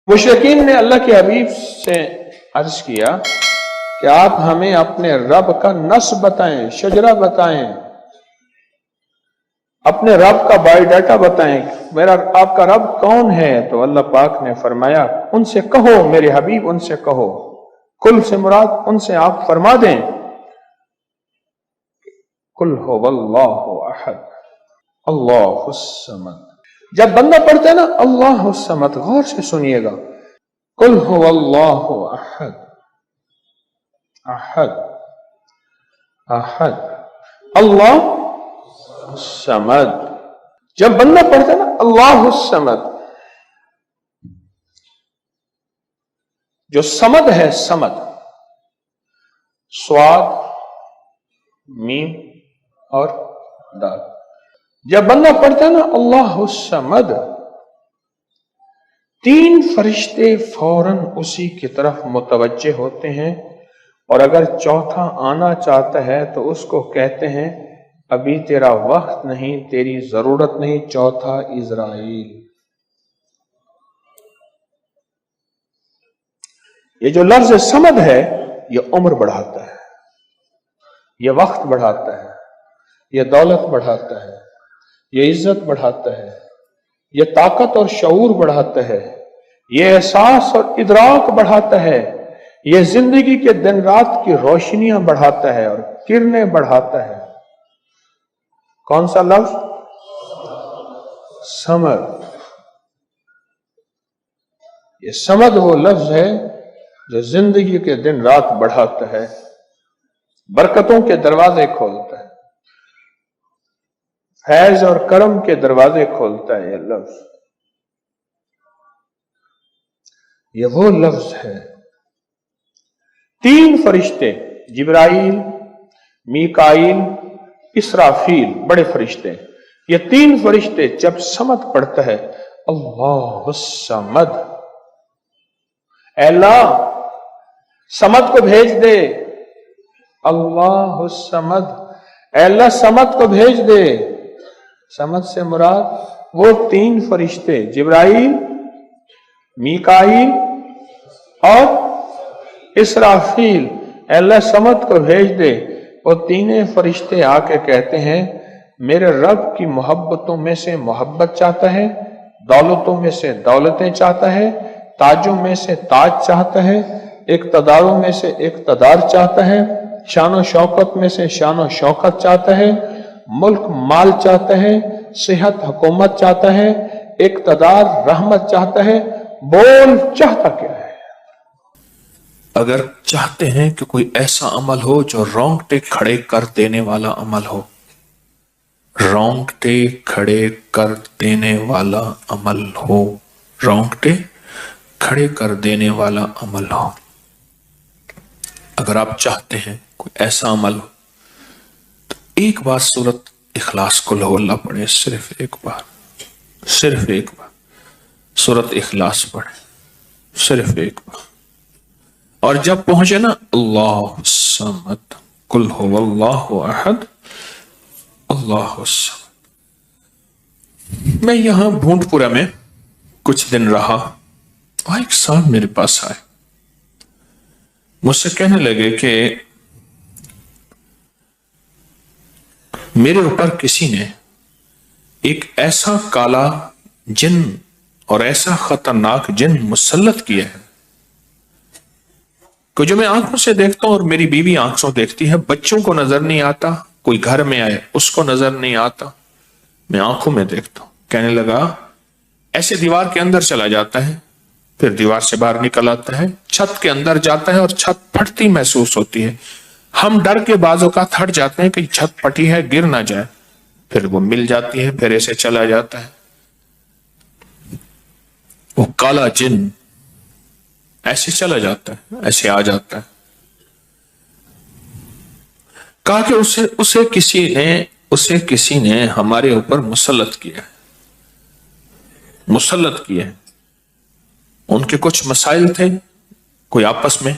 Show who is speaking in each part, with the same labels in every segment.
Speaker 1: मुशरिकीन ने अल्लाह के हबीब से अर्ज किया कि आप हमें अपने रब का नस्ब बताएं, शजरा बताएं, अपने रब का बायोडाटा बताएं, मेरा आपका रब कौन है। तो अल्लाह पाक ने फरमाया, उनसे कहो मेरे हबीब, उनसे कहो, कुल से मुराद उनसे आप फरमा दें, कुल हुवल्लाहु अहद अल्लाहुस समद। जब बंदा पढ़ता है ना अल्लाहुस समद, गौर से सुनिएगा, कुल हुवल्लाहु अहद अहद अहद अल्लाह समद। जब बंदा पढ़ता है ना अल्लाहुस समद, जो समद है, समद स्वाद मीम और दाल, जब बंदा पढ़ता है ना अल्लाहुस समद, तीन फरिश्ते फौरन उसी की तरफ मुतवज्जे होते हैं, और अगर चौथा आना चाहता है तो उसको कहते हैं अभी तेरा वक्त नहीं, तेरी जरूरत नहीं, चौथा इज़राइल। ये जो लफ्ज समद है, ये उम्र बढ़ाता है, ये वक्त बढ़ाता है, ये दौलत बढ़ाता है, ये इज्जत बढ़ाता है, ये ताकत और शऊर बढ़ाता है, ये एहसास और इदराक बढ़ाता है, ये जिंदगी के दिन रात की रोशनियां बढ़ाता है और किरणें बढ़ाता है। कौन सा लफ्ज? समद। ये समद वो लफ्ज है जो जिंदगी के दिन रात बढ़ाता है, बरकतों के दरवाजे खोलता है, फैज और करम के दरवाजे खोलता है। ये लफ्ज, ये वो लफ्ज है। तीन फरिश्ते, जिब्राइल, मीकाइल, इसराफील, बड़े फरिश्ते, ये तीन फरिश्ते जब समद पढ़ता है अल्लाहुस समद, अल्लाह समद को भेज दे, अल्लाहुस समद, अल्लाह समद को भेज दे। समद से मुराद वो तीन फरिश्ते, जिब्राइल, मीकाइल और इसराफील, अल्लाह समद को भेज दे। वो तीनों फरिश्ते आके कहते हैं मेरे रब की मोहब्बतों में से मोहब्बत चाहता है, दौलतों में से दौलतें चाहता है, ताजों में से ताज चाहता है, इक़्तिदारों में से इक़्तिदार चाहता है, शान शौकत में से शान शौकत चाहता है, मुल्क माल चाहता है, सेहत हुकूमत चाहता है, इक़्तिदार रहमत चाहता है। बोल चाहता क्या है?
Speaker 2: अगर चाहते हैं कि कोई ऐसा अमल हो जो रोंगटे खड़े कर देने वाला अमल हो, रोंगटे खड़े कर देने वाला अमल हो, रोंगटे खड़े कर देने वाला अमल हो, अगर आप चाहते हैं कोई ऐसा अमल हो तो एक बार सूरत इखलास कुल हुवल्लाह पढ़े, सिर्फ एक बार, सिर्फ एक बार सूरत इखलास पढ़े, सिर्फ एक बार। और जब पहुंचे ना अल्लाह समद, कुल हुवल्लाहु अहद अल्लाहु समद। मैं यहां भूंडपुरा में कुछ दिन रहा और एक साहब मेरे पास आए, मुझसे कहने लगे कि मेरे ऊपर किसी ने एक ऐसा काला जिन और ऐसा खतरनाक जिन मुसल्लत किया है कि जो मैं आंखों से देखता हूं और मेरी बीवी आंखों देखती है, बच्चों को नजर नहीं आता, कोई घर में आए उसको नजर नहीं आता, मैं आंखों में देखता हूं। कहने लगा ऐसे दीवार के अंदर चला जाता है, फिर दीवार से बाहर निकल आता है, छत के अंदर जाता है और छत फटती महसूस होती है, हम डर के बाजों का थट जाते हैं कि छत फटी है गिर ना जाए, फिर वो मिल जाती है, फिर ऐसे चला जाता है। वो काला जिन ऐसे चला जाता है, ऐसे आ जाता है। कहा कि उसे किसी ने हमारे ऊपर मुसल्लत किया है, मुसल्लत किया है। उनके कुछ मसाइल थे, कोई आपस में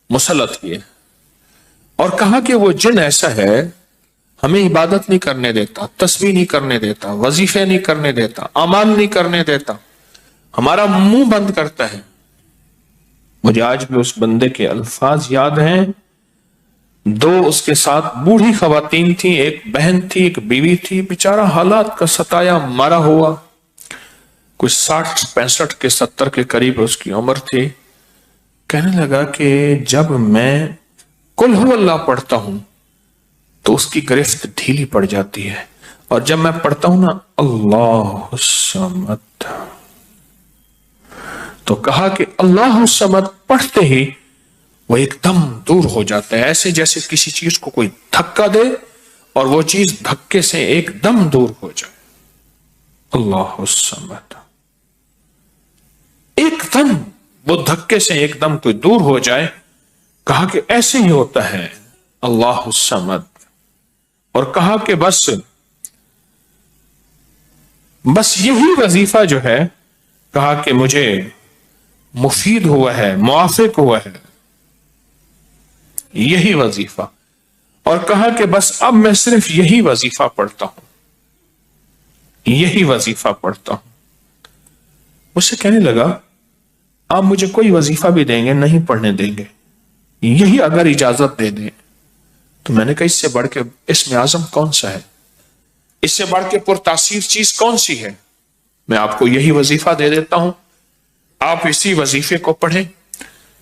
Speaker 2: मुसल्लत किए, और कहा कि वो जिन ऐसा है हमें इबादत नहीं करने देता, तस्बीह नहीं करने देता, वजीफे नहीं करने देता, अमाल नहीं करने देता, ہمارا منہ بند کرتا ہے. مجھے آج بھی اس بندے کے الفاظ یاد ہیں. دو اس کے ساتھ بوڑھی خواتین تھیں، ایک بہن تھی ایک بیوی تھی. بیچارہ حالات کا ستایا مارا ہوا، کوئی 60 65 کے 70 کے قریب اس کی عمر تھی. کہنے لگا کہ جب میں قل ہو اللہ پڑھتا ہوں تو اس کی گرفت ڈھیلی پڑ جاتی ہے، اور جب میں پڑھتا ہوں نا اللہ الصمد، تو کہا کہ اللہ الصمد پڑھتے ہی وہ ایک دم دور ہو جاتا ہے، ایسے جیسے کسی چیز کو کوئی دھکا دے اور وہ چیز دھکے سے ایک دم دور ہو جائے. اللہ الصمد، ایک دم وہ دھکے سے ایک دم کوئی دور ہو جائے. کہا کہ ایسے ہی ہوتا ہے اللہ الصمد، اور کہا کہ بس یہی وظیفہ جو ہے، کہا کہ مجھے مفید ہوا ہے، موافق ہوا ہے یہی وظیفہ. اور کہا کہ بس اب میں صرف یہی وظیفہ پڑھتا ہوں، یہی وظیفہ پڑھتا ہوں. مجھ سے کہنے لگا آپ مجھے کوئی وظیفہ بھی دیں گے نہیں پڑھنے دیں گے، یہی اگر اجازت دے دیں. تو میں نے کہا اس سے بڑھ کے اسم اعظم کون سا ہے، اس سے بڑھ کے پرتاثیر چیز کون سی ہے؟ میں آپ کو یہی وظیفہ دے دیتا ہوں، آپ اسی وظیفے کو پڑھیں.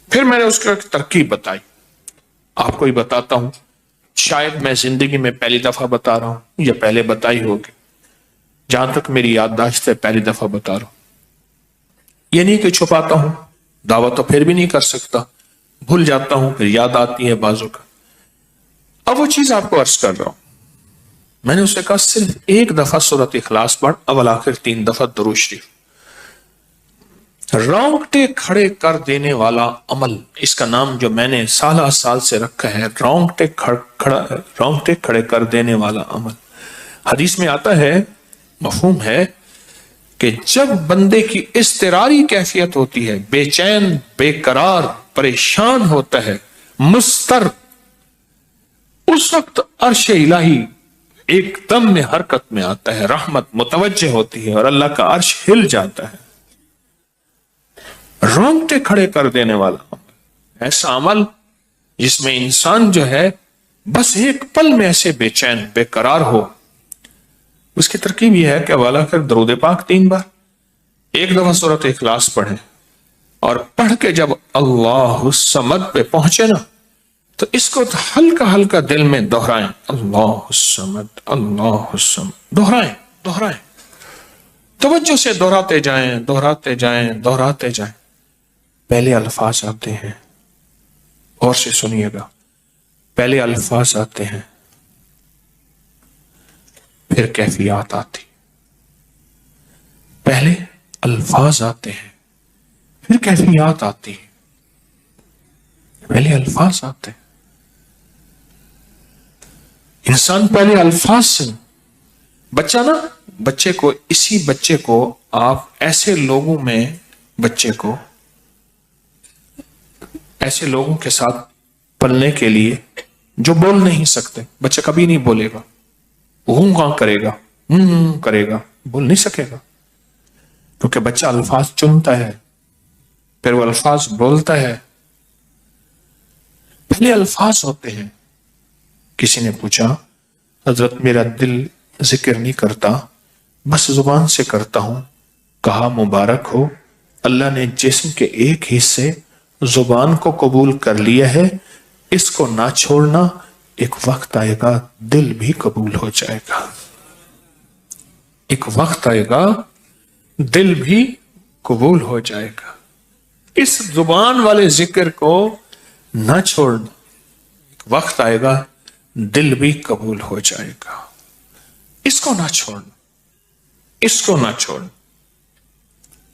Speaker 2: پھر میں نے اس کو ایک ترکیب بتائی، آپ کو ہی بتاتا ہوں. شاید میں زندگی میں پہلی دفعہ بتا رہا ہوں یا پہلے بتائی ہوگی، جہاں تک میری یادداشت ہے پہلی دفعہ بتا رہا ہوں. یہ نہیں کہ چھپاتا ہوں، دعویٰ تو پھر بھی نہیں کر سکتا، بھول جاتا ہوں پھر یاد آتی ہے بازو کا. اب وہ چیز آپ کو عرض کر رہا ہوں. میں نے اسے کہا صرف ایک دفعہ سورۃ اخلاص پڑھ، اول آخر 3 دفعہ درود شریف. رونگٹے کھڑے کر دینے والا عمل، اس کا نام جو میں نے سالہ سال سے رکھا ہے، رونگٹے کھڑے کر دینے والا عمل. حدیث میں آتا ہے، مفہوم ہے کہ جب بندے کی اضطراری کیفیت ہوتی ہے، بے چین بے قرار پریشان ہوتا ہے، مستر، اس وقت عرش الہی ایک دم میں حرکت میں آتا ہے، رحمت متوجہ ہوتی ہے اور اللہ کا عرش ہل جاتا ہے. رونگٹے کھڑے کر دینے والا عمل، ایسا عمل جس میں انسان جو ہے بس ایک پل میں ایسے بے چین بے قرار ہو. اس کی ترکیب یہ ہے کہ والا کر درود پاک 3 بار، ایک دفعہ سورۃ اخلاص پڑھیں، اور پڑھ کے جب اللہ الصمد پہ پہنچے نا تو اس کو ہلکا ہلکا دل میں دہرائیں، اللہ الصمد اللہ الصمد، دہرائیں، توجہ سے دہراتے جائیں دہراتے جائیں دہراتے جائیں. پہلے الفاظ آتے ہیں، اور سے سنیے گا، پہلے الفاظ آتے ہیں پھر کیفیات آتی. پہلے الفاظ آتے ہیں پھر کیفیات آتی ہے. پہلے الفاظ آتے ہیں، انسان پہلے الفاظ سے، اسی بچے کو آپ ایسے لوگوں کے ساتھ پلنے کے لیے جو بول نہیں سکتے. بچہ کبھی نہیں بولے گا، گاں کرے گا، کرے گا، بول نہیں سکے گا، کیونکہ بچہ الفاظ چنتا ہے پھر وہ الفاظ بولتا ہے. پہلے الفاظ ہوتے ہیں. کسی نے پوچھا حضرت میرا دل ذکر نہیں کرتا، بس زبان سے کرتا ہوں. کہا مبارک ہو، اللہ نے جسم کے ایک حصے زبان کو قبول کر لیا ہے، اس کو نہ چھوڑنا، ایک وقت آئے گا دل بھی قبول ہو جائے گا. ایک وقت آئے گا دل بھی قبول ہو جائے گا. اس زبان والے ذکر کو نہ چھوڑنا، ایک وقت آئے گا دل بھی قبول ہو جائے گا. اس کو نہ چھوڑنا، اس کو نہ چھوڑنا.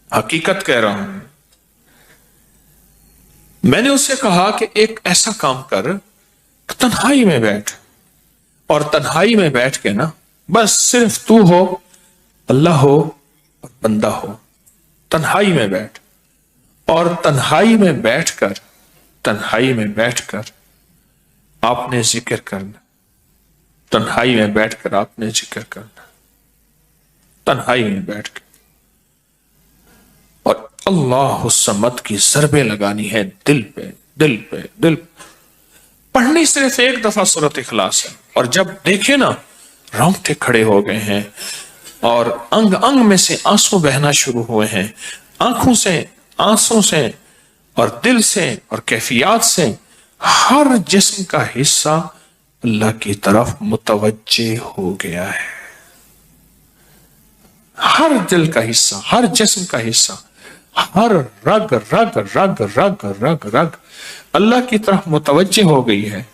Speaker 2: حقیقت کہہ رہا ہوں. میں نے اس سے کہا کہ ایک ایسا کام کر، تنہائی میں بیٹھ، اور تنہائی میں بیٹھ کے نا بس صرف تو ہو، اللہ ہو اور بندہ ہو. تنہائی میں بیٹھ، اور تنہائی میں بیٹھ کر آپ نے ذکر کرنا. تنہائی میں بیٹھ کر آپ نے ذکر کرنا، تنہائی میں بیٹھ کے. اور अल्लाह समद की ज़रबे लगानी है दिल पे, दिल पे, दिल पे। पढ़नी सिर्फ एक दफा सूरत इखलास है, और जब देखे ना रोंगटे खड़े हो गए हैं और अंग अंग में से आंसू बहना शुरू हुए हैं, आंखों से, आंसू से और दिल से और कैफियत से हर जिस्म का हिस्सा अल्लाह की तरफ मुतवज्जे हो गया है। हर दिल का हिस्सा, हर जिस्म का हिस्सा, हर रग रग रग रग रग रग अल्लाह की तरफ मुतवज्जे हो गई है।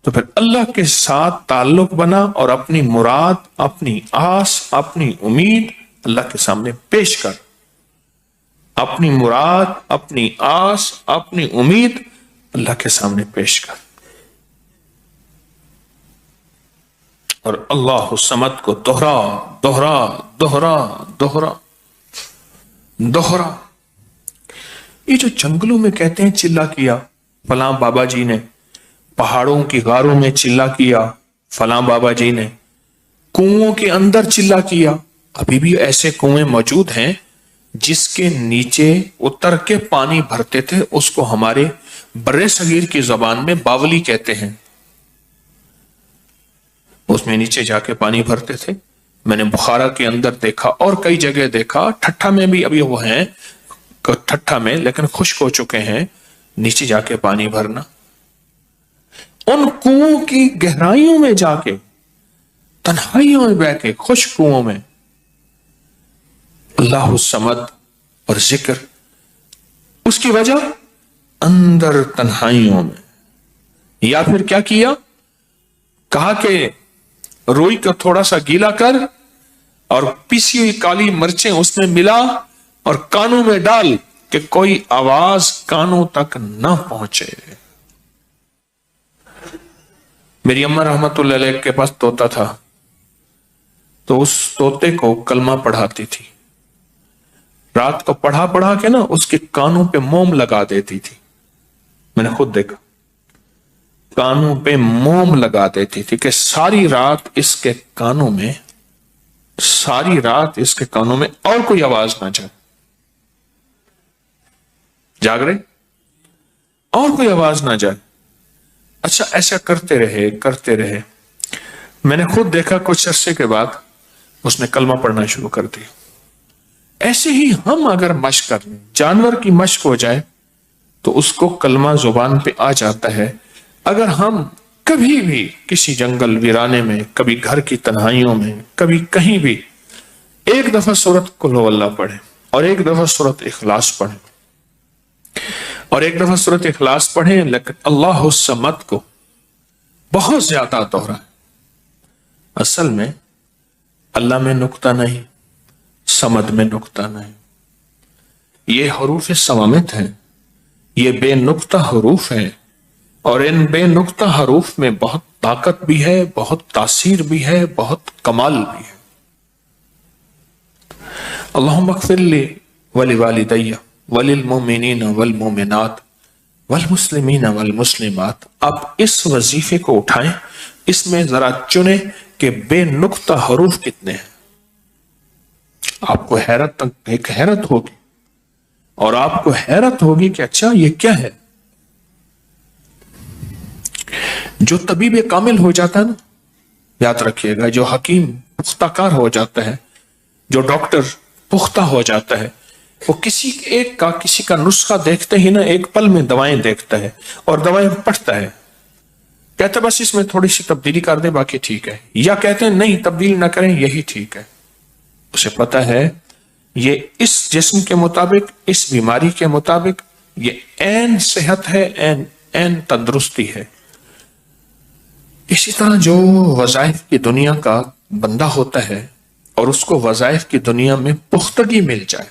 Speaker 2: तो फिर अल्लाह के साथ ताल्लुक बना और अपनी मुराद, अपनी आस, अपनी उम्मीद अल्लाह के सामने पेश कर। अपनी मुराद, अपनी आस, अपनी उम्मीद अल्लाह के सामने पेश कर, और अल्लाह समद को दोहरा दोहरा दोहरा दोहरा दोहरा। ये जो जंगलों में कहते हैं चिल्ला किया फलां बाबा जी ने, पहाड़ों की गारों में चिल्ला किया फलां बाबा जी ने, कुओं के अंदर चिल्ला किया, अभी भी ऐसे कुएं मौजूद हैं जिसके नीचे उतर के पानी भरते थे। उसको हमारे बर्रे सगीर की जबान में बावली कहते हैं। उसमें नीचे जाके पानी भरते थे। मैंने बुखारा के अंदर देखा और कई जगह देखा, ठट्ठा में भी अभी वो हैं, ठट्ठा में, लेकिन खुश्क हो चुके हैं, नीचे जाके पानी भरना। उन कुओं की गहराइयों में जाके, तन्हाइयों में बह के, खुश्क कुओं में अल्लाह समद और जिक्र। उसकी वजह अंदर तन्हाइयों में। या फिर क्या किया, कहा कि रोई को थोड़ा सा गीला कर और पीसी हुई काली मिर्चें उसमें मिला और कानों में डाल कि कोई आवाज कानों तक ना पहुंचे। मेरी अम्मा रहमतुल्लाह अलैह के पास तोता था, तो उस तोते को कलमा पढ़ाती थी। रात को पढ़ा पढ़ा के ना उसके कानों पे मोम लगा देती थी। मैंने खुद देखा, कानों पे मोम लगा देती थी कि सारी रात इसके कानों में, सारी रात इसके कानों में और कोई आवाज ना जाए। जाग रहे, और कोई आवाज ना जाए। अच्छा, ऐसा करते रहे करते रहे। मैंने खुद देखा कुछ अरसे के बाद उसने कलमा पढ़ना शुरू कर दिया। ऐसे ही हम अगर मश्क कर लें, जानवर की मश्क हो जाए तो उसको कलमा जुबान पे आ जाता है। अगर हम कभी भी किसी जंगल वीराने में, कभी घर की तन्हाइयों में, कभी कहीं भी एक दफा सूरत कुल हुवल्लाह पढ़े और एक दफा सूरत इखलास पढ़े और एक दफा सूरत इखलास पढ़े, लेकिन अल्लाह समद को बहुत ज्यादा दोहराए। असल में अल्लाह में नुक्ता नहीं, समद में नुक्ता नहीं। ये हरूफ सवामित है, ये बेनुक्ता हरूफ है, और इन बेनुक्ता हरूफ में बहुत ताकत भी है, बहुत तासीर भी है, बहुत कमाल भी है। अल्लाहुम्मा अग़फ़िर ली वली वालिदैया वलिल मोमिनीन वल मोमिनात वल मुस्लिमीन वल मुस्लिमात। आप इस वजीफे को उठाएं, इसमें जरा चुने कि बेनुक्ता हरूफ कितने हैं। आपको एक हैरत होगी, और आपको हैरत होगी कि अच्छा ये क्या है। जो तबीब कामिल हो जाता है ना, याद रखिएगा, जो हकीम पुख्ताकार हो जाता है, जो डॉक्टर पुख्ता हो जाता है, वो किसी का नुस्खा देखते ही ना एक पल में दवाएं देखता है और दवाएं पढ़ता है। कहते बस इसमें थोड़ी सी तब्दीली कर दे, बाकी ठीक है, या कहते हैं नहीं तब्दील ना करें, यही ठीक है। उसे पता है ये इस जिस्म के मुताबिक, इस बीमारी के मुताबिक ये ऐन सेहत है, ऐन तंदुरुस्ती है। इसी तरह जो वज़ाइफ की दुनिया का बंदा होता है और उसको वज़ाइफ की दुनिया में पुख्तगी मिल जाए,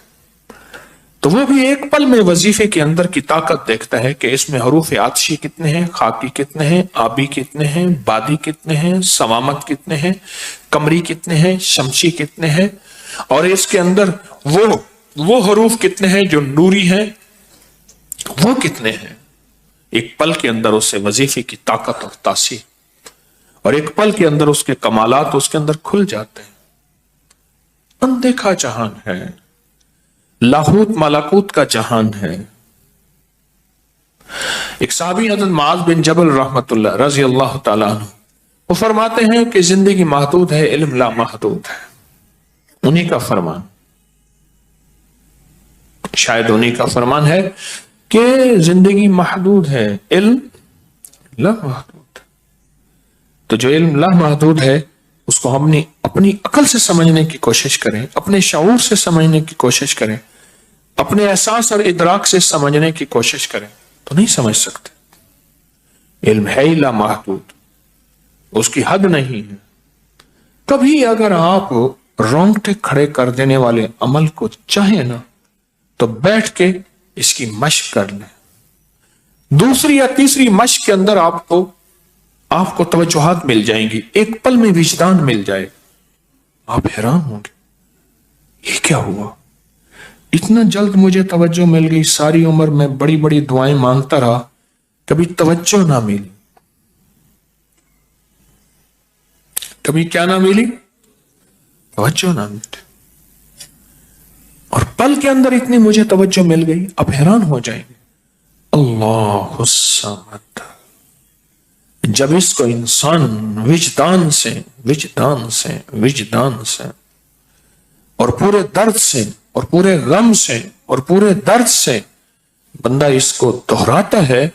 Speaker 2: तो वो भी एक पल में वजीफे के अंदर की ताकत देखता है कि इसमें हरूफ आतशी कितने हैं, खाकी कितने हैं, आबी कितने हैं, बादी कितने हैं, सवामत कितने हैं, कमरी कितने हैं, शमशी कितने हैं, और इसके अंदर वो हरूफ कितने हैं जो नूरी हैं, वो कितने हैं। एक पल के अंदर उससे वजीफे की ताकत और तासीर, और एक पल के अंदर उसके कमालात उसके अंदर खुल जाते हैं। अनदेखा जहान है, लाहूत मलाकूत का जहान है। एक साहबी हज़रत मुआज़ बिन जबल रहमतुल्लाह रज़ी अल्लाह तआला अन्हु, वो फरमाते हैं कि जिंदगी महदूद है, इल्म ला महदूद है। उन्हीं का फरमान, शायद उन्हीं का फरमान है कि जिंदगी महदूद है, इल्म ला महदूद। तो जो इल्म ला महदूद है उसको हम अपनी अकल से समझने की कोशिश करें, अपने शऊर से समझने की कोशिश करें, अपने एहसास और इदराक से समझने की कोशिश करें तो नहीं समझ सकते। इल्म है ही ला महदूद, उसकी हद नहीं है। कभी अगर आप रोंगटे खड़े कर देने वाले अमल को चाहें ना तो बैठ के इसकी मशक कर लें। दूसरी या तीसरी मशक के अंदर आपको तवज्जुहात मिल जाएंगी, एक पल में विजदान मिल जाए, आप हैरान होंगे ये क्या हुआ, इतना जल्द मुझे तवज्जो मिल गई। सारी उम्र मैं बड़ी बड़ी दुआएं मांगता रहा, कभी तवज्जो ना मिली, कभी क्या ना मिली, तवज्जो ना मिली, और पल के अंदर इतनी मुझे तवज्जो मिल गई, आप हैरान हो जाएंगे। अल्लाहु सम्मद। जब इसको इंसान विजदान से और पूरे दर्द से और पूरे गम से और पूरे दर्द से बंदा इसको दोहराता है,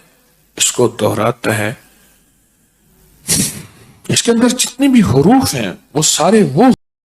Speaker 2: इसके अंदर जितने भी हुरूफ हैं वो सारे वो